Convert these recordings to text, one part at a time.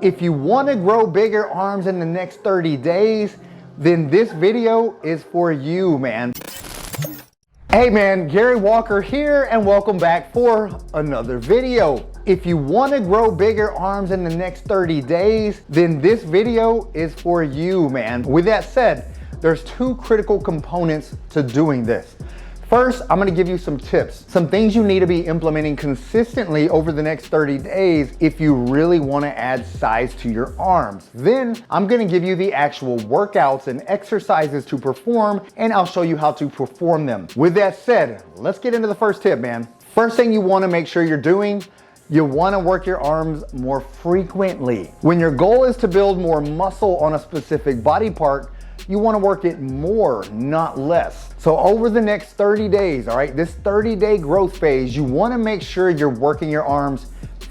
If you want to grow bigger arms in the next 30 days, then this video is for you, man. Hey man, Gary Walker here, and welcome back for another video. If you want to grow bigger arms in the next 30 days, then this video is for you, man. With that said, there's two critical components to doing this. First, I'm gonna give you some tips, some things you need to be implementing consistently over the next 30 days if you really wanna add size to your arms. Then, I'm gonna give you the actual workouts and exercises to perform, and I'll show you how to perform them. With that said, let's get into the first tip, man. First thing you wanna make sure you're doing, you wanna work your arms more frequently. When your goal is to build more muscle on a specific body part, you wanna work it more, not less. So over the next 30 days, all right, this 30-day growth phase, you wanna make sure you're working your arms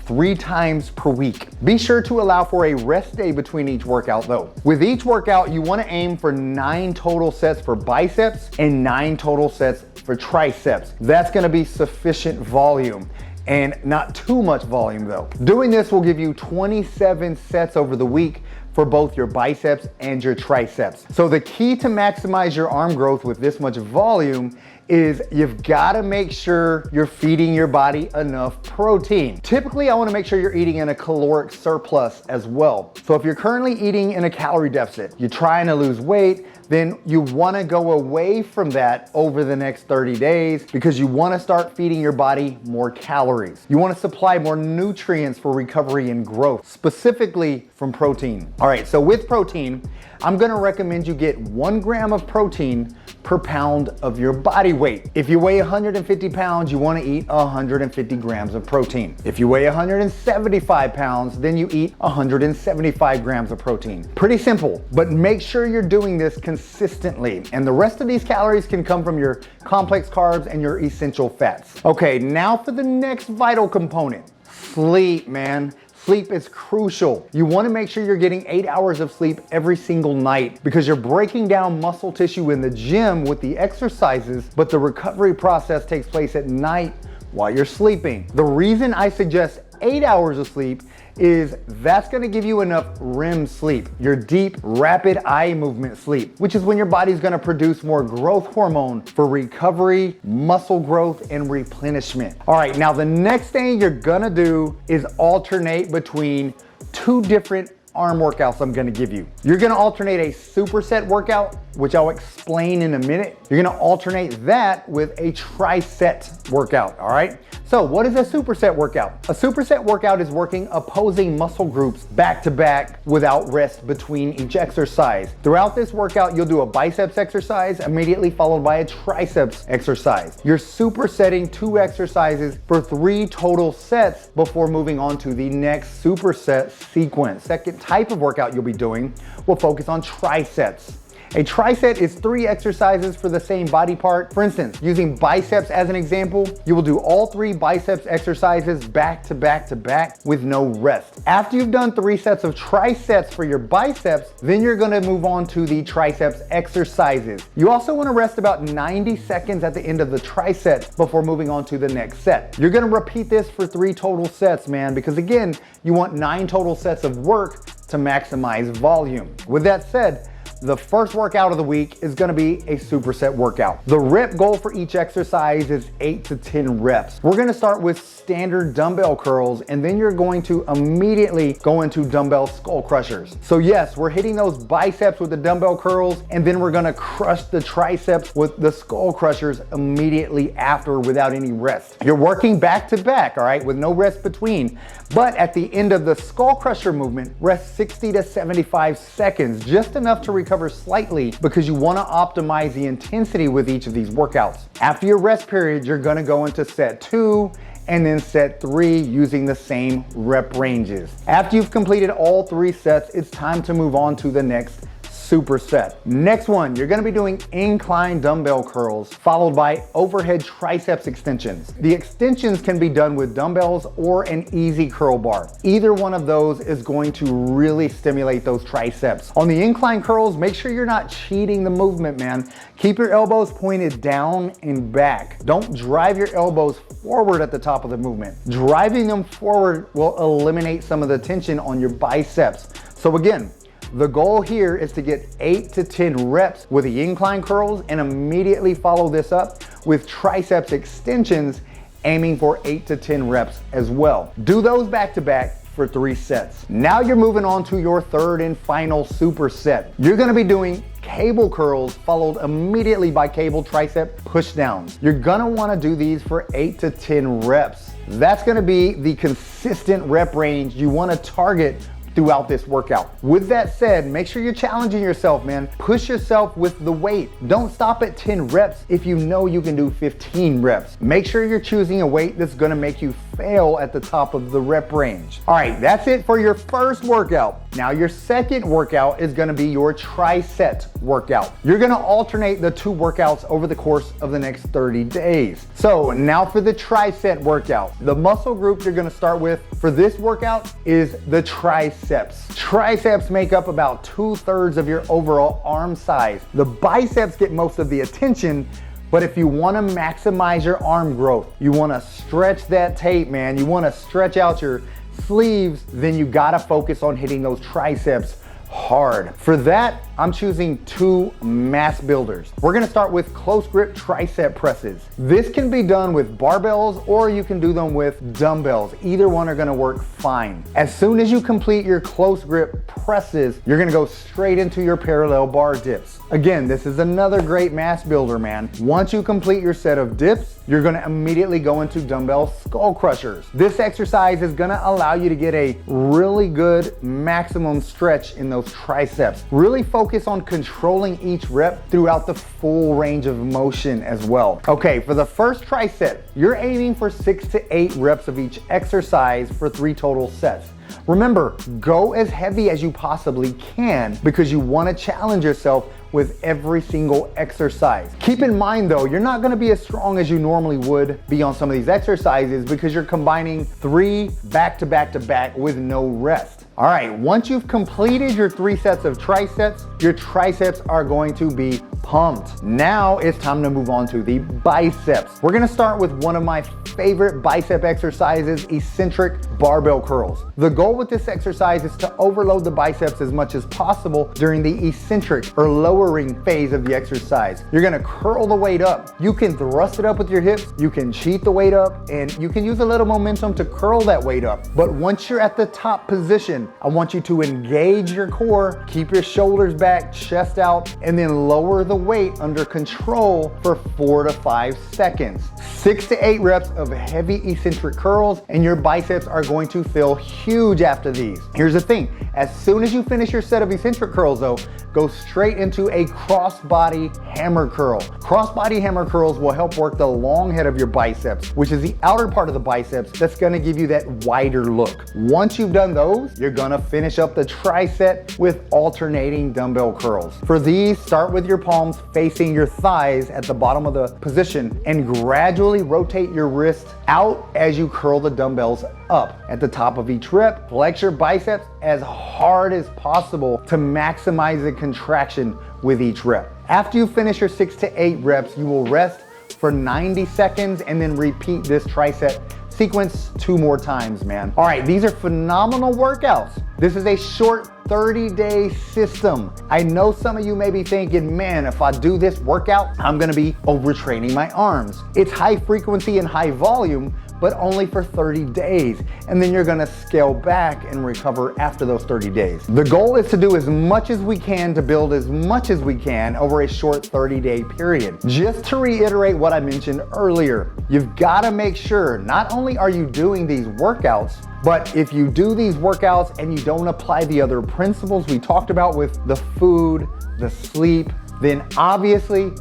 3 times per week. Be sure to allow for a rest day between each workout though. With each workout, you wanna aim for 9 total sets for biceps and 9 total sets for triceps. That's gonna be sufficient volume. And not too much volume though. Doing this will give you 27 sets over the week for both your biceps and your triceps. So the key to maximize your arm growth with this much volume is you've gotta make sure you're feeding your body enough protein. Typically, I wanna make sure you're eating in a caloric surplus as well. So if you're currently eating in a calorie deficit, you're trying to lose weight, then you wanna go away from that over the next 30 days because you wanna start feeding your body more calories. You wanna supply more nutrients for recovery and growth, specifically from protein. All right, so with protein, I'm gonna recommend you get 1 gram of protein per pound of your body weight. If you weigh 150 pounds, you wanna eat 150 grams of protein. If you weigh 175 pounds, then you eat 175 grams of protein. Pretty simple, but make sure you're doing this consistently. And the rest of these calories can come from your complex carbs and your essential fats. Okay, now for the next vital component, sleep, man. Sleep is crucial. You want to make sure you're getting 8 hours of sleep every single night because you're breaking down muscle tissue in the gym with the exercises, but the recovery process takes place at night while you're sleeping. The reason I suggest 8 hours of sleep is that's gonna give you enough REM sleep, your deep, rapid eye movement sleep, which is when your body's gonna produce more growth hormone for recovery, muscle growth, and replenishment. All right, now the next thing you're gonna do is alternate between 2 different arm workouts I'm gonna give you. You're gonna alternate a superset workout, which I'll explain in a minute. You're gonna alternate that with a tricep workout, all right? So what is a superset workout? A superset workout is working opposing muscle groups back to back without rest between each exercise. Throughout this workout, you'll do a biceps exercise immediately followed by a triceps exercise. You're supersetting 2 exercises for 3 total sets before moving on to the next superset sequence. Second type of workout you'll be doing will focus on triceps. A tricep is 3 exercises for the same body part. For instance, using biceps as an example, you will do all 3 biceps exercises back to back to back with no rest. After you've done 3 sets of triceps for your biceps, then you're gonna move on to the triceps exercises. You also wanna rest about 90 seconds at the end of the tricep before moving on to the next set. You're gonna repeat this for 3 total sets, man, because again, you want 9 total sets of work to maximize volume. With that said, the first workout of the week is gonna be a superset workout. The rep goal for each exercise is 8 to 10 reps. We're gonna start with standard dumbbell curls, and then you're going to immediately go into dumbbell skull crushers. So yes, we're hitting those biceps with the dumbbell curls, and then we're gonna crush the triceps with the skull crushers immediately after without any rest. You're working back to back, all right, with no rest between. But at the end of the skull crusher movement, rest 60 to 75 seconds, just enough to recover slightly because you wanna optimize the intensity with each of these workouts. After your rest period, you're gonna go into set 2 and then set 3 using the same rep ranges. After you've completed all 3 sets, it's time to move on to the next superset. Next one, you're gonna be doing incline dumbbell curls followed by overhead triceps extensions. The extensions can be done with dumbbells or an easy curl bar. Either one of those is going to really stimulate those triceps. On the incline curls, make sure you're not cheating the movement, man. Keep your elbows pointed down and back. Don't drive your elbows forward at the top of the movement. Driving them forward will eliminate some of the tension on your biceps. So again, the goal here is to get 8 to 10 reps with the incline curls and immediately follow this up with triceps extensions, aiming for 8 to 10 reps as well. Do those back to back for 3 sets. Now you're moving on to your third and final superset. You're gonna be doing cable curls followed immediately by cable tricep pushdowns. You're gonna wanna do these for 8 to 10 reps. That's gonna be the consistent rep range you wanna target throughout this workout. With that said, make sure you're challenging yourself, man. Push yourself with the weight. Don't stop at 10 reps if you know you can do 15 reps. Make sure you're choosing a weight that's gonna make you fail at the top of the rep range. All right, that's it for your first workout. Now your second workout is gonna be your tricep workout. You're gonna alternate the 2 workouts over the course of the next 30 days. So now for the tricep workout. The muscle group you're gonna start with for this workout is the triceps. Triceps make up about 2/3 of your overall arm size. The biceps get most of the attention, but if you wanna maximize your arm growth, you wanna stretch that tape, man, you wanna stretch out your sleeves, then you gotta focus on hitting those triceps hard. For that, I'm choosing 2 mass builders. We're gonna start with close grip tricep presses. This can be done with barbells or you can do them with dumbbells. Either one are gonna work fine. As soon as you complete your close grip presses, you're gonna go straight into your parallel bar dips. Again, this is another great mass builder, man. Once you complete your set of dips, you're gonna immediately go into dumbbell skull crushers. This exercise is gonna allow you to get a really good maximum stretch in those triceps. Really focus on controlling each rep throughout the full range of motion as well. Okay, for the first tricep, you're aiming for 6 to 8 reps of each exercise for 3 total sets. Remember, go as heavy as you possibly can because you want to challenge yourself with every single exercise. Keep in mind though, you're not gonna be as strong as you normally would be on some of these exercises because you're combining 3 back to back to back with no rest. All right, once you've completed your 3 sets of triceps, your triceps are going to be pumped. Now it's time to move on to the biceps. We're gonna start with one of my favorite bicep exercises, eccentric barbell curls. The goal with this exercise is to overload the biceps as much as possible during the eccentric or lowering phase of the exercise. You're gonna curl the weight up. You can thrust it up with your hips, you can cheat the weight up, and you can use a little momentum to curl that weight up. But once you're at the top position, I want you to engage your core, keep your shoulders back, chest out, and then lower the weight under control for 4 to 5 seconds. 6 to 8 reps of heavy eccentric curls, and your biceps are going to feel huge after these. Here's the thing, as soon as you finish your set of eccentric curls though, go straight into a cross-body hammer curl. Cross-body hammer curls will help work the long head of your biceps, which is the outer part of the biceps that's gonna give you that wider look. Once you've done those, you're gonna finish up the tricep with alternating dumbbell curls. For these, start with your palms facing your thighs at the bottom of the position and gradually rotate your wrist out as you curl the dumbbells up. At the top of each rep, flex your biceps as hard as possible to maximize the contraction with each rep. After you finish your 6 to 8 reps, you will rest for 90 seconds and then repeat this tricep sequence 2 more times, man. All right, these are phenomenal workouts. This is a short 30-day system. I know some of you may be thinking, man, if I do this workout, I'm gonna be overtraining my arms. It's high frequency and high volume, but only for 30 days. And then you're gonna scale back and recover after those 30 days. The goal is to do as much as we can to build as much as we can over a short 30-day period. Just to reiterate what I mentioned earlier, you've gotta make sure not only are you doing these workouts, but if you do these workouts and you don't apply the other principles we talked about with the food, the sleep, then obviously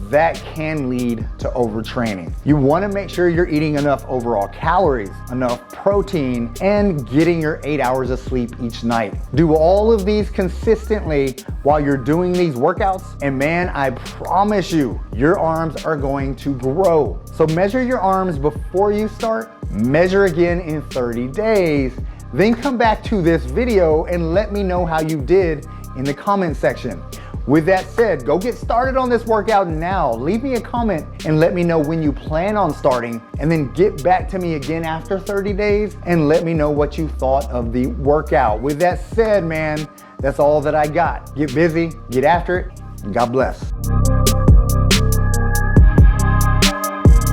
that can lead to overtraining. You want to make sure you're eating enough overall calories, enough protein, and getting your 8 hours of sleep each night. Do all of these consistently while you're doing these workouts, and man, I promise you, your arms are going to grow. So measure your arms before you start, measure again in 30 days, then come back to this video and let me know how you did in the comment section. With that said, go get started on this workout now. Leave me a comment and let me know when you plan on starting, and then get back to me again after 30 days and let me know what you thought of the workout. With that said, man, that's all that I got. Get busy, get after it, and God bless.